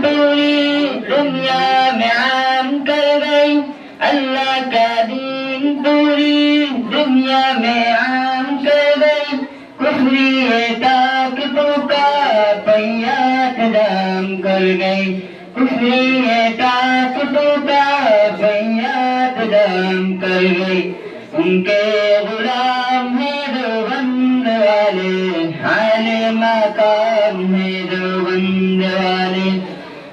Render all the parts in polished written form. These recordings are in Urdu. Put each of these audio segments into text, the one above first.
پوری دنیا میں عام کر گئی اللہ کا دین پوری دنیا میں عام کر گئی کفری طاقتوں کا پہیا قدام کر گئی کفری طاقتوں کا پہیا قدام کر گئی ان کے غلام ہیں دیوبند والے اہل مقام ہیں دیوبند والے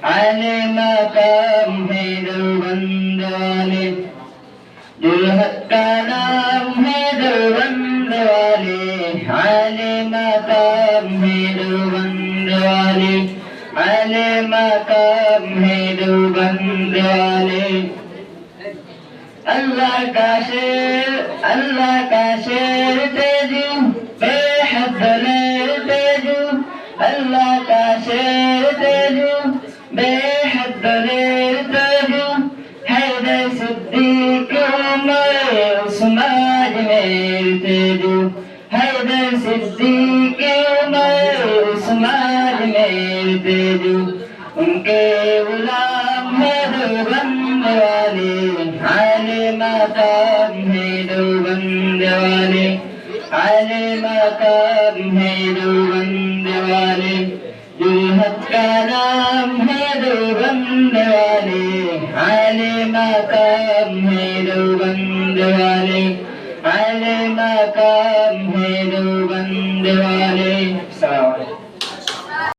اہل مقام ہیں دیوبند والے جرحت کا نام ہے دیوبند والے اہل مقام ہیں دیوبند والے اہل مقام ہیں دیوبند والے اللہ کا شیر تیجو بے حد دلیر تیجو اللہ کا شیر تیجو بے حد دلیر تیجو حیدر صدیق عمر عثمان میر تیجو حیدر صدیق عمر عثمان میر تیجو ان کے غلام ہیں دیوبند والے اہل مقام ہیں دیوبند والے اہل مقام ہیں دیوبند والے جرحت کا نام ہے دیوبند والے اہل مقام ہیں دیوبند والے اہل مقام ہیں دیوبند والے